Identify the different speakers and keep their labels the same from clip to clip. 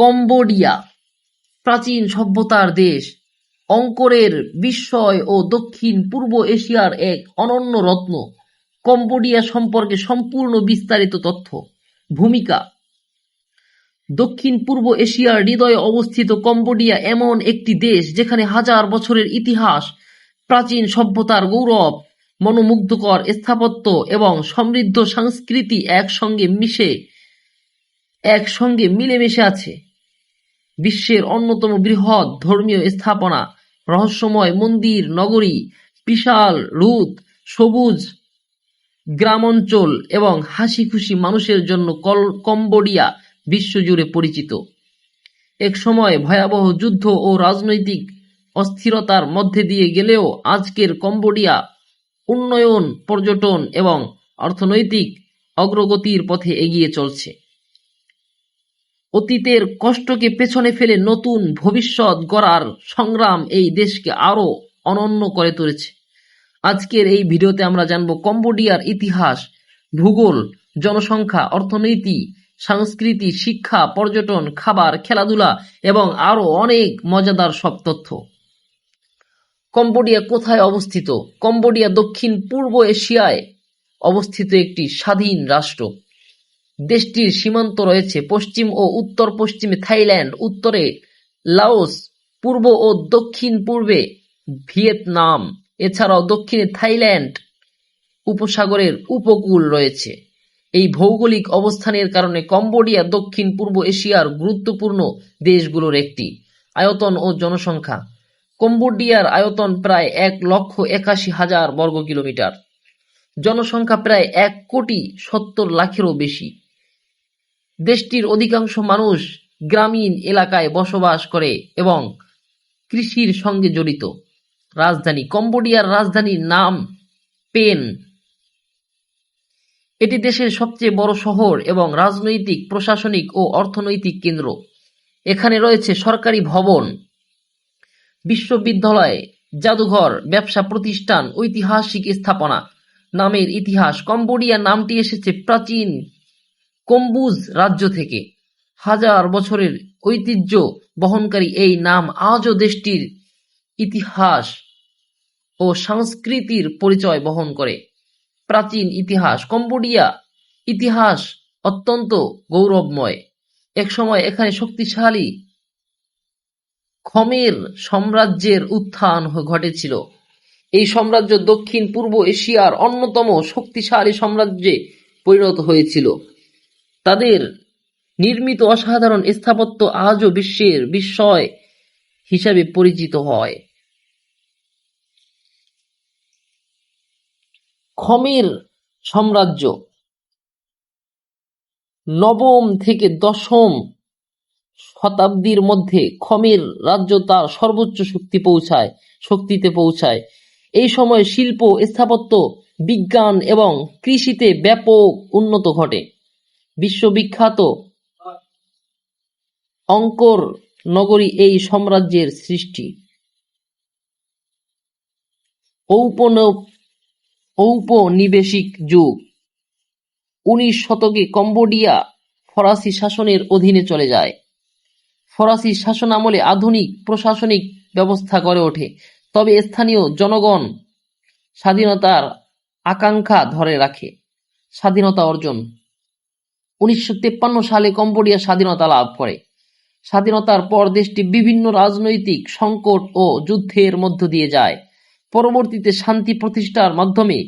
Speaker 1: Cambodia প্রাচীন সভ্যতার দেশ, অঙ্করের বিস্ময় ও দক্ষিণ পূর্ব এশিয়ার এক অনন্য রত্ন। কম্বোডিয়া সম্পর্কে সম্পূর্ণ বিস্তারিত তথ্য। ভূমিকা: দক্ষিণ পূর্ব এশিয়ার হৃদয়ে অবস্থিত কম্বোডিয়া এমন একটি দেশ যেখানে হাজার বছরের ইতিহাস, প্রাচীন সভ্যতার গৌরব, মনোমুগ্ধকর স্থাপত্য এবং সমৃদ্ধ সংস্কৃতি একসঙ্গে মিলেমিশে আছে। বিশ্বের অন্যতম বৃহৎ ধর্মীয় স্থাপনা, রহস্যময় মন্দির নগরী, বিশাল হ্রদ, সবুজ গ্রামাঞ্চল এবং হাসিখুশি মানুষের জন্য কম্বোডিয়া বিশ্বজুড়ে পরিচিত। একসময় ভয়াবহ যুদ্ধ ও রাজনৈতিক অস্থিরতার মধ্যে দিয়ে গেলেও আজকের কম্বোডিয়া উন্নয়ন, পর্যটন এবং অর্থনৈতিক অগ্রগতির পথে এগিয়ে চলছে। অতীতের কষ্টকে পেছনে ফেলে নতুন ভবিষ্যৎ গড়ার সংগ্রাম এই দেশকে আরও অনন্য করে তুলেছে। আজকের এই ভিডিওতে আমরা জানব কম্বোডিয়ার ইতিহাস, ভূগোল, জনসংখ্যা, অর্থনীতি, সংস্কৃতি, শিক্ষা, পর্যটন, খাবার, খেলাধুলা এবং আরও অনেক মজাদার সব তথ্য। কম্বোডিয়া কোথায় অবস্থিত? কম্বোডিয়া দক্ষিণ পূর্ব এশিয়ায় অবস্থিত একটি স্বাধীন রাষ্ট্র। দেশটির সীমান্ত রয়েছে পশ্চিম ও উত্তর পশ্চিমে থাইল্যান্ড, উত্তরে লাওস, পূর্ব ও দক্ষিণ পূর্বে ভিয়েতনাম। এছাড়াও দক্ষিণে থাইল্যান্ড উপসাগরের উপকূল রয়েছে। এই ভৌগোলিক অবস্থানের কারণে কম্বোডিয়া দক্ষিণ পূর্ব এশিয়ার গুরুত্বপূর্ণ দেশগুলোর একটি। আয়তন ও জনসংখ্যা: কম্বোডিয়ার আয়তন প্রায় 1,81,000 বর্গ কিলোমিটার। জনসংখ্যা প্রায় 1,70,00,000-এরও বেশি। দেশটির অধিকাংশ মানুষ গ্রামীণ এলাকায় বসবাস করে এবং কৃষির সঙ্গে জড়িত। রাজধানী: কম্বোডিয়ার রাজধানীর নাম পেন। এটি দেশের সবচেয়ে বড় শহর এবং রাজনৈতিক, প্রশাসনিক ও অর্থনৈতিক কেন্দ্র। এখানে রয়েছে সরকারি ভবন, বিশ্ববিদ্যালয়, জাদুঘর, ব্যবসা প্রতিষ্ঠান, ঐতিহাসিক স্থাপনা। নামের ইতিহাস: কম্বোডিয়া নামটি এসেছে প্রাচীন কম্বুজ রাজ্য থেকে। হাজার বছরের ঐতিহ্য বহনকারী এই নাম আজও দেশটির ইতিহাস ও সংস্কৃতির পরিচয় বহন করে। প্রাচীন ইতিহাস: কম্বোডিয়া ইতিহাস অত্যন্ত গৌরবময়। একসময় এখানে শক্তিশালী খমের সাম্রাজ্যের উত্থান ঘটেছিল। এই সাম্রাজ্য দক্ষিণ পূর্ব এশিয়ার অন্যতম শক্তিশালী সাম্রাজ্যে পরিণত হয়েছিল। তাদের নির্মিত অসাধারণ স্থাপত্য আজও বিশ্বের বিস্ময় হিসাবে পরিচিত হয়। খমের সাম্রাজ্য নবম থেকে দশম শতাব্দীর মধ্যে খমের রাজ্য তার সর্বোচ্চ শক্তিতে পৌঁছায়। এই সময় শিল্প, স্থাপত্য, বিজ্ঞান এবং কৃষিতে ব্যাপক উন্নতি ঘটে। বিশ্ববিখ্যাত অঙ্কর নগরী এই সাম্রাজ্যের সৃষ্টি। ঔপনিবেশিক যুগ: 19 শতকে কম্বোডিয়া ফরাসি শাসনের অধীনে চলে যায়। ফরাসি শাসনামলে আধুনিক প্রশাসনিক ব্যবস্থা গড়ে ওঠে, তবে স্থানীয় জনগণ স্বাধীনতার আকাঙ্ক্ষা ধরে রাখে। স্বাধীনতা অর্জন: 1953 সালে কম্বোডিয়া স্বাধীনতা লাভ করে। স্বাধীনতার পর দেশটি বিভিন্ন রাজনৈতিক সংকট ও যুদ্ধের মধ্য দিয়ে যায়। পরবর্তীতে শান্তি প্রতিষ্ঠার মাধ্যমে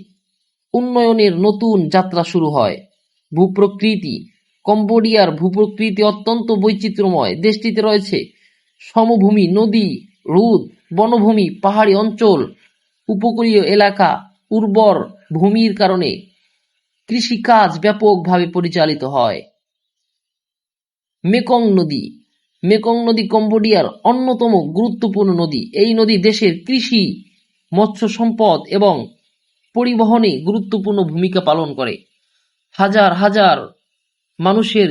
Speaker 1: উন্নয়নের নতুন যাত্রা শুরু হয়। ভূপ্রকৃতি: কম্বোডিয়ার ভূপ্রকৃতি অত্যন্ত বৈচিত্র্যময়। দেশটিতে রয়েছে সমভূমি, নদী, হ্রদ, বনভূমি, পাহাড়ি অঞ্চল, উপকূলীয় এলাকা। উর্বর ভূমির কারণে কৃষিকাজ ব্যাপকভাবে পরিচালিত হয়। মেকং নদী: মেকং নদী কম্বোডিয়ার অন্যতম গুরুত্বপূর্ণ নদী। এই নদী দেশের কৃষি, মৎস্য সম্পদ এবং পরিবহনে গুরুত্বপূর্ণ ভূমিকা পালন করে। হাজার হাজার মানুষের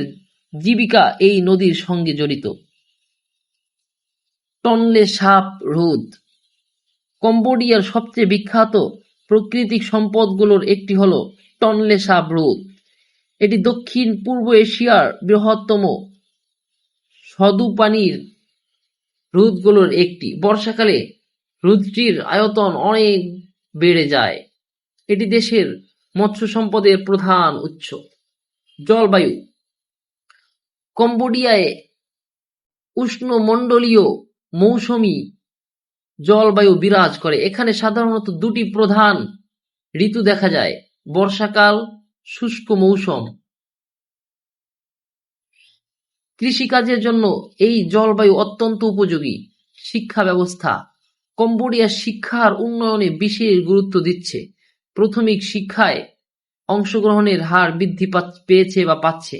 Speaker 1: জীবিকা এই নদীর সঙ্গে জড়িত। টনলে সাপ হ্রদ: কম্বোডিয়ার সবচেয়ে বিখ্যাত প্রাকৃতিক সম্পদগুলোর একটি হল টনলে সাপ হ্রদ। এটি দক্ষিণ পূর্ব এশিয়ার বৃহত্তম স্বাদু পানির হ্রদগুলোর একটি। বর্ষাকালে হ্রদটির আয়তন অনেক বেড়ে যায়। এটি দেশের মৎস্য সম্পদের প্রধান উৎস। জলবায়ু: কম্বোডিয়ায় উষ্ণমণ্ডলীয় মৌসুমী জলবায়ু বিরাজ করে। এখানে সাধারণত দুটি প্রধান ঋতু দেখা যায়: বর্ষাকাল, শুষ্ক মৌসুম। কৃষিকাজের জন্য এই জলবায়ু অত্যন্ত উপযোগী। শিক্ষা ব্যবস্থা: কম্বোডিয়া শিক্ষার উন্নয়নে বিশেষ গুরুত্ব দিচ্ছে। প্রাথমিক শিক্ষায় অংশগ্রহণের হার বৃদ্ধি পেয়েছে বা পাচ্ছে।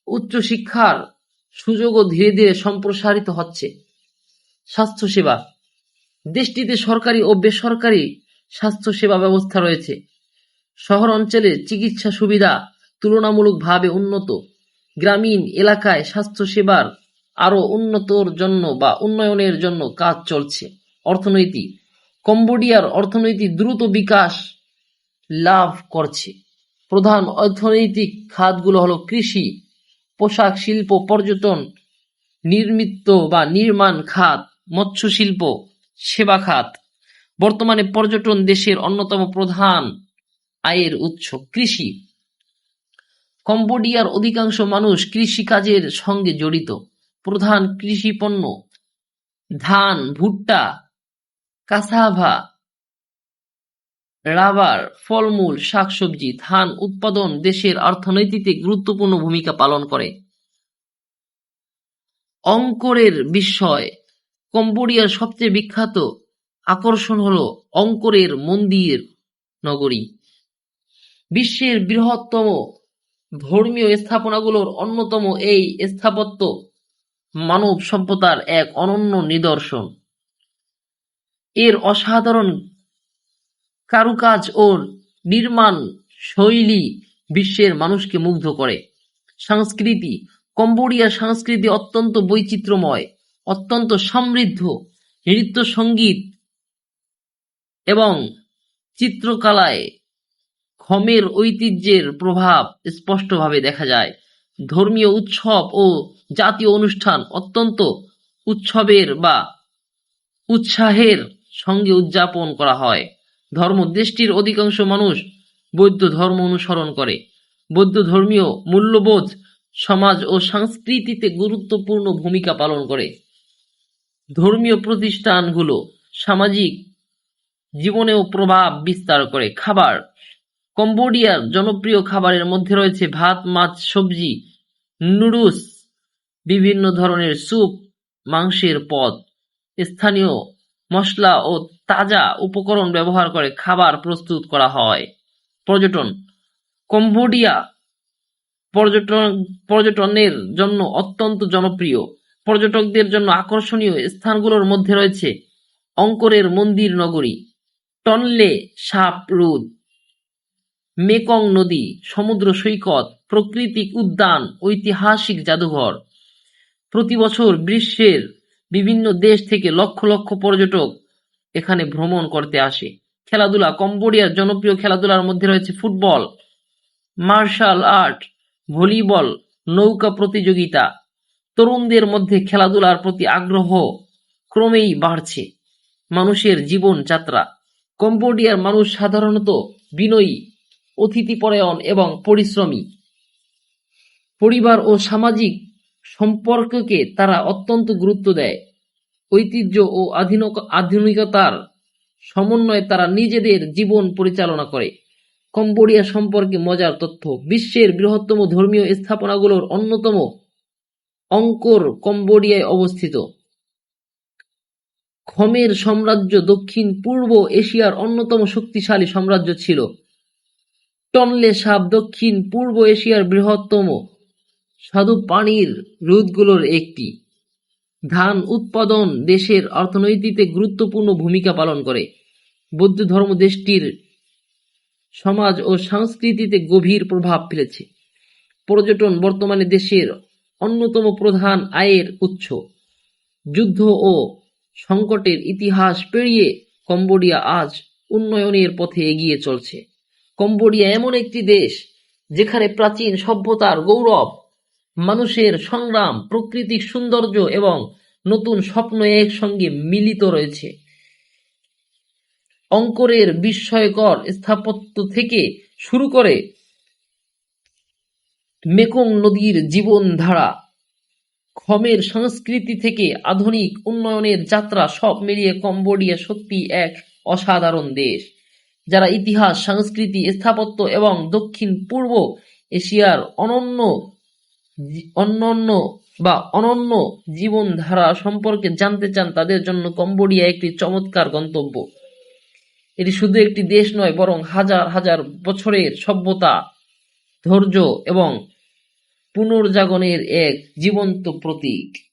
Speaker 1: উচ্চশিক্ষার সুযোগও ধীরে ধীরে সম্প্রসারিত হচ্ছে। স্বাস্থ্যসেবা: দেশটিতে সরকারি ও বেসরকারি স্বাস্থ্যসেবা ব্যবস্থা রয়েছে। শহর অঞ্চলে চিকিৎসা সুবিধা তুলনামূলকভাবে উন্নত। গ্রামীণ এলাকায় স্বাস্থ্যসেবার আরও উন্নয়নের জন্য কাজ চলছে। অর্থনীতি: কম্বোডিয়ার অর্থনীতি দ্রুত বিকাশ লাভ করছে। প্রধান অর্থনৈতিক খাতগুলো হলো কৃষি, পোশাক শিল্প, পর্যটন, নির্মাণ খাত, মৎস্য শিল্প, সেবা খাত। বর্তমানে পর্যটন দেশের অন্যতম প্রধান আয়ের উৎস। কৃষি: কম্বোডিয়ার অধিকাংশ মানুষ কৃষিকাজের সঙ্গে জড়িত। প্রধান কৃষি পণ্য ধান, ভুট্টা, কাসাভা, রাবার, ফলমূল, শাকসবজি। ধান উৎপাদন দেশের অর্থনীতিতে গুরুত্বপূর্ণ ভূমিকা পালন করে। অঙ্করের বিস্ময়: কম্বোডিয়ার সবচেয়ে বিখ্যাত আকর্ষণ হল অঙ্করের মন্দির নগরী। বিশ্বের বৃহত্তম ধর্মীয় স্থাপনাগুলোর অন্যতম। এই স্থাপত্য মানব সভ্যতার এক অনন্য নিদর্শন। এর অসাধারণ কারুকাজ ও নির্মাণ শৈলী বিশ্বের মানুষকে মুগ্ধ করে। সংস্কৃতি: কম্বোডিয়ার সংস্কৃতি অত্যন্ত বৈচিত্র্যময়, অত্যন্ত সমৃদ্ধ। নৃত্য, সঙ্গীত এবং চিত্রকলায় খমের ঐতিহ্যের প্রভাব স্পষ্টভাবে দেখা যায়। ধর্মীয় উৎসব ও জাতীয় অনুষ্ঠান অত্যন্ত উৎসাহের সঙ্গে উদযাপন করা হয়। ধর্ম: দেশটির অধিকাংশ মানুষ বৌদ্ধ ধর্ম অনুসরণ করে। বৌদ্ধ ধর্মীয় মূল্যবোধ সমাজ ও সংস্কৃতিতে গুরুত্বপূর্ণ ভূমিকা পালন করে। ধর্মীয় প্রতিষ্ঠানগুলো সামাজিক জীবনেও প্রভাব বিস্তার করে। খাবার: কম্বোডিয়ার জনপ্রিয় খাবারের মধ্যে রয়েছে ভাত, মাছ, সবজি, নুডলস, বিভিন্ন ধরনের স্যুপ, মাংসের পদ। স্থানীয় মশলা ও তাজা উপকরণ ব্যবহার করে খাবার প্রস্তুত করা হয়। পর্যটন: কম্বোডিয়া পর্যটনের জন্য অত্যন্ত জনপ্রিয়। পর্যটকদের জন্য আকর্ষণীয় স্থানগুলোর মধ্যে রয়েছে অঙ্করের মন্দির নগরী, টনলে সাপ হ্রদ, মেকং নদী, সমুদ্র সৈকত, প্রাকৃতিক উদ্যান, ঐতিহাসিক জাদুঘর। প্রতি বছর বিশ্বের বিভিন্ন দেশ থেকে লক্ষ লক্ষ পর্যটক এখানে ভ্রমণ করতে আসে। খেলাধুলা: কম্বোডিয়ার জনপ্রিয় খেলাধুলার মধ্যে রয়েছে ফুটবল, মার্শাল আর্ট, ভলিবল, নৌকা প্রতিযোগিতা। তরুণদের মধ্যে খেলাধুলার প্রতি আগ্রহ ক্রমেই বাড়ছে। মানুষের জীবনযাত্রা: কম্বোডিয়ার মানুষ সাধারণত বিনয়ী, অতিথিপরায়ণ এবং পরিশ্রমী। পরিবার ও সামাজিক সম্পর্ককে তারা অত্যন্ত গুরুত্ব দেয়। ঐতিহ্য ও আধুনিকতার সমন্বয়ে তারা নিজেদের জীবন পরিচালনা করে। কম্বোডিয়া সম্পর্কে মজার তথ্য: বিশ্বের বৃহত্তম ধর্মীয় স্থাপনাগুলোর অন্যতম অঙ্কর কম্বোডিয়ায় অবস্থিত। খমের সাম্রাজ্য দক্ষিণ পূর্ব এশিয়ার অন্যতম শক্তিশালী সাম্রাজ্য ছিল। টনলে সাপ দক্ষিণ পূর্ব এশিয়ার বৃহত্তম স্বাদু পানির হ্রদগুলোর একটি। ধান উৎপাদন দেশের অর্থনীতিতে গুরুত্বপূর্ণ ভূমিকা পালন করে। বৌদ্ধ ধর্ম দেশটির সমাজ ও সংস্কৃতিতে গভীর প্রভাব ফেলেছে। পর্যটন বর্তমানে দেশের অন্যতম প্রধান আয়ের উৎস। যুদ্ধ ও সংকটের ইতিহাস পেরিয়ে কম্বোডিয়া আজ উন্নয়নের পথে এগিয়ে চলছে। কম্বোডিয়া এমন একটি দেশ যেখানে প্রাচীন সভ্যতার গৌরব মানুষের সংগ্রাম, প্রাকৃতিক সৌন্দর্য এবং নতুন স্বপ্ন একসঙ্গে মিলিত রয়েছে। অঙ্কোরের বিস্ময়কর স্থাপত্য থেকে শুরু করে মেকং নদীর জীবনধারা, খমের সংস্কৃতি থেকে আধুনিক উন্নয়নের যাত্রা, সব মিলিয়ে কম্বোডিয়া সত্যিই এক অসাধারণ দেশ, যারা ইতিহাস, সংস্কৃতি, স্থাপত্য এবং দক্ষিণ-পূর্ব এশিয়ার অনন্য জীবনধারা সম্পর্কে জানতে চান, তাদের জন্য কম্বোডিয়া একটি চমৎকার গন্তব্য। এটি শুধু একটি দেশ নয়, বরং হাজার হাজার বছরের সভ্যতা, ধৈর্য এবং পুনর্জাগরণের এক জীবন্ত প্রতীক।